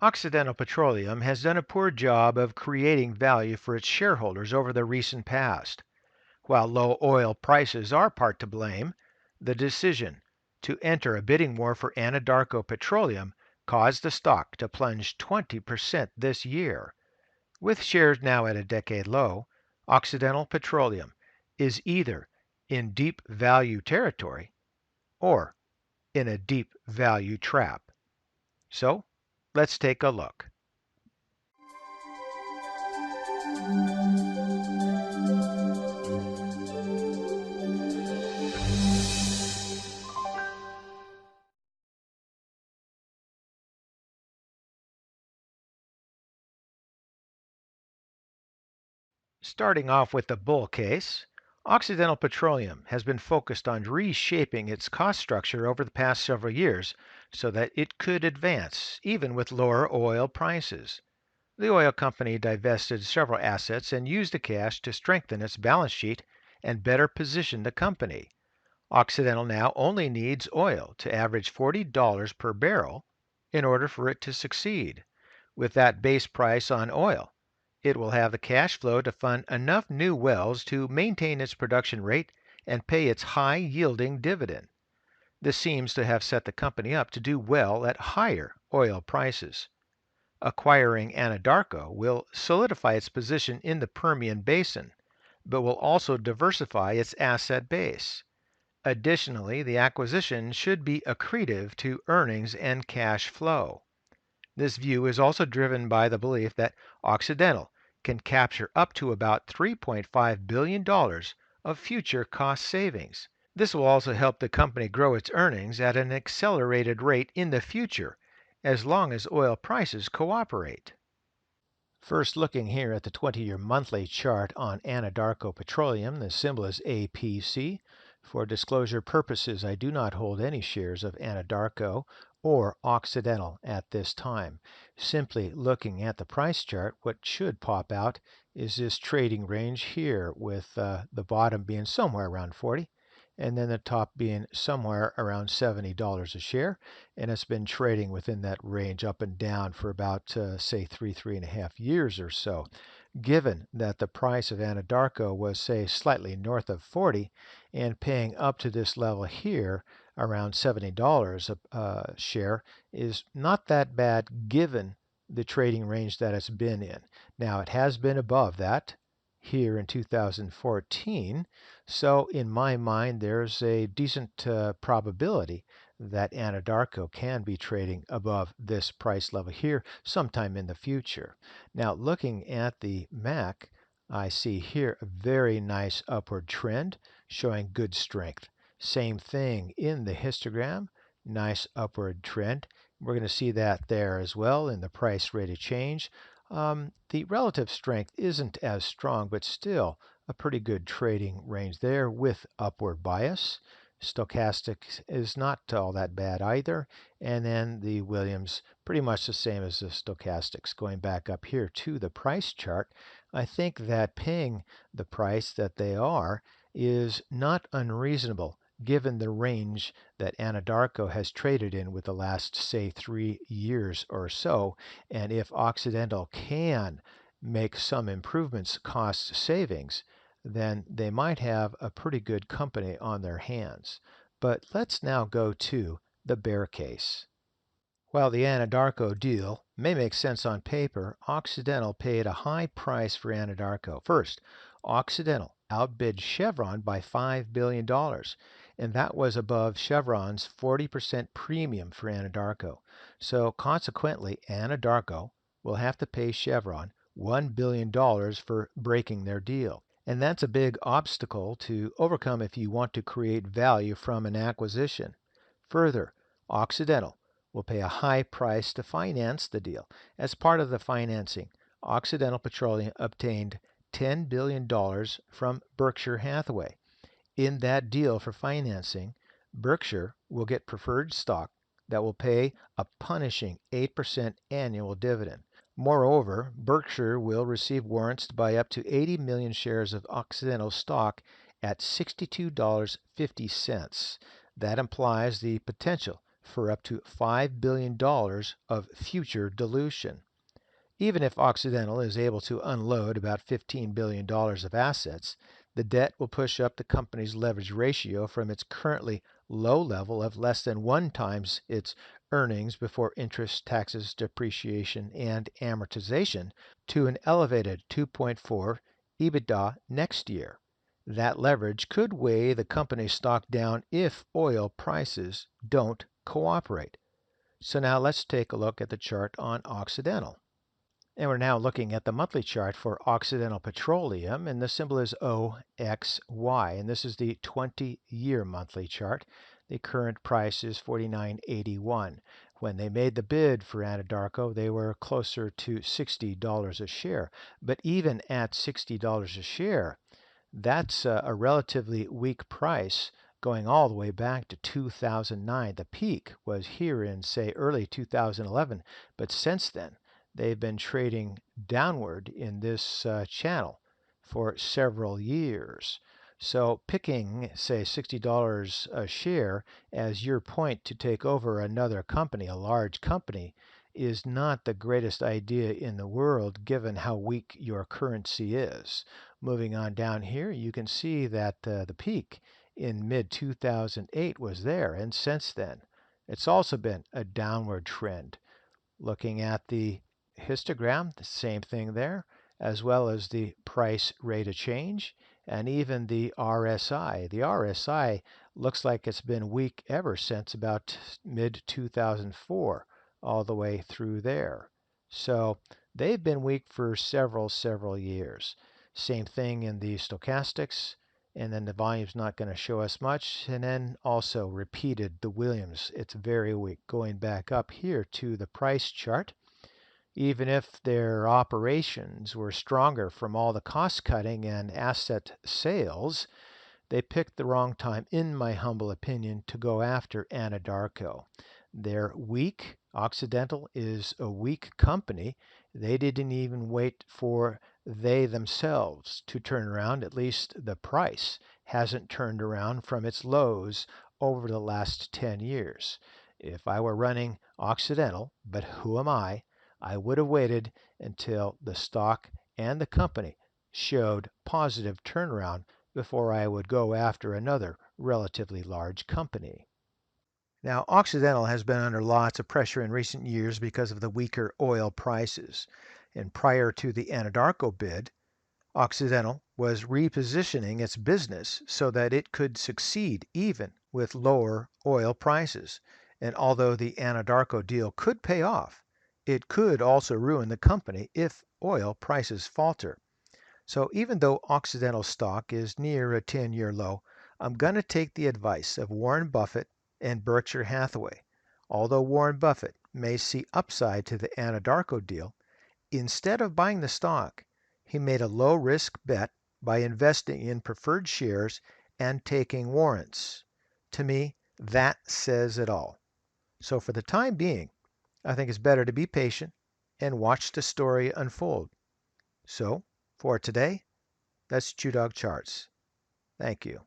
Occidental Petroleum has done a poor job of creating value for its shareholders over the recent past. While low oil prices are part to blame, the decision to enter a bidding war for Anadarko Petroleum caused the stock to plunge 20% this year. With shares now at a decade low, Occidental Petroleum is either in deep value territory or in a deep value trap. So, let's take a look. Starting off with the bull case, Occidental Petroleum has been focused on reshaping its cost structure over the past several years so that it could advance even with lower oil prices. The oil company divested several assets and used the cash to strengthen its balance sheet and better position the company. Occidental now only needs oil to average $40 per barrel in order for it to succeed. With that base price on oil, it will have the cash flow to fund enough new wells to maintain its production rate and pay its high-yielding dividend. This seems to have set the company up to do well at higher oil prices. Acquiring Anadarko will solidify its position in the Permian Basin, but will also diversify its asset base. Additionally, the acquisition should be accretive to earnings and cash flow. This view is also driven by the belief that Occidental can capture up to about $3.5 billion of future cost savings. This will also help the company grow its earnings at an accelerated rate in the future, as long as oil prices cooperate. First, looking here at the 20-year monthly chart on Anadarko Petroleum, the symbol is APC. For disclosure purposes, I do not hold any shares of Anadarko or Occidental at this time. Simply looking at the price chart, what should pop out is this trading range here, with the bottom being somewhere around 40 and then the top being somewhere around $70 a share. And it's been trading within that range up and down for about, say, three and a half years or so. Given that the price of Anadarko was, say, slightly north of 40 and paying up to this level here, around $70 a share, is not that bad given the trading range that it's been in. Now, it has been above that here in 2014, so in my mind, there's a decent probability that Anadarko can be trading above this price level here sometime in the future. Now, looking at the MAC, I see here a very nice upward trend showing good strength. Same thing in the histogram, nice upward trend. We're going to see that there as well in the price rate of change. The relative strength isn't as strong, but still a pretty good trading range there with upward bias. Stochastic is not all that bad either. And then the Williams, pretty much the same as the stochastics. Going back up here to the price chart, I think that paying the price that they are is not unreasonable given the range that Anadarko has traded in with the last, say, 3 years or so. And if Occidental can make some improvements, cost savings, then they might have a pretty good company on their hands. But let's now go to the bear case. While the Anadarko deal may make sense on paper, Occidental paid a high price for Anadarko. First, Occidental outbid Chevron by $5 billion, and that was above Chevron's 40% premium for Anadarko. So consequently, Anadarko will have to pay Chevron $1 billion for breaking their deal. And that's a big obstacle to overcome if you want to create value from an acquisition. Further, Occidental will pay a high price to finance the deal. As part of the financing, Occidental Petroleum obtained $10 billion from Berkshire Hathaway. In that deal for financing, Berkshire will get preferred stock that will pay a punishing 8% annual dividend. Moreover, Berkshire will receive warrants to buy up to 80 million shares of Occidental stock at $62.50. That implies the potential for up to $5 billion of future dilution. Even if Occidental is able to unload about $15 billion of assets, the debt will push up the company's leverage ratio from its currently low level of less than 1 times its earnings before interest, taxes, depreciation, and amortization to an elevated 2.4 EBITDA next year. That leverage could weigh the company's stock down if oil prices don't cooperate. So now let's take a look at the chart on Occidental. And we're now looking at the monthly chart for Occidental Petroleum, and the symbol is OXY, and this is the 20-year monthly chart. The current price is $49.81. When they made the bid for Anadarko, they were closer to $60 a share. But even at $60 a share, that's a relatively weak price going all the way back to 2009. The peak was here in, say, early 2011, but since then, they've been trading downward in this channel for several years. So picking, say, $60 a share as your point to take over another company, a large company, is not the greatest idea in the world given how weak your currency is. Moving on down here, you can see that the peak in mid-2008 was there, and since then, it's also been a downward trend. Looking at the histogram, the same thing there, as well as the price rate of change, and even the RSI. The RSI looks like it's been weak ever since about mid-2004, all the way through there. So they've been weak for several years. Same thing in the stochastics, and then the volume's not going to show us much. And then also repeated the Williams. It's very weak. Going back up here to the price chart, even if their operations were stronger from all the cost cutting and asset sales, they picked the wrong time, in my humble opinion, to go after Anadarko. They're weak. Occidental is a weak company. They didn't even wait for they themselves to turn around. At least the price hasn't turned around from its lows over the last 10 years. If I were running Occidental, but who am I would have waited until the stock and the company showed positive turnaround before I would go after another relatively large company. Now, Occidental has been under lots of pressure in recent years because of the weaker oil prices. And prior to the Anadarko bid, Occidental was repositioning its business so that it could succeed even with lower oil prices. And although the Anadarko deal could pay off, it could also ruin the company if oil prices falter. So even though Occidental stock is near a 10-year low, I'm going to take the advice of Warren Buffett and Berkshire Hathaway. Although Warren Buffett may see upside to the Anadarko deal, instead of buying the stock, he made a low-risk bet by investing in preferred shares and taking warrants. To me, that says it all. So for the time being, I think it's better to be patient and watch the story unfold. So, for today, that's ChewDog Charts. Thank you.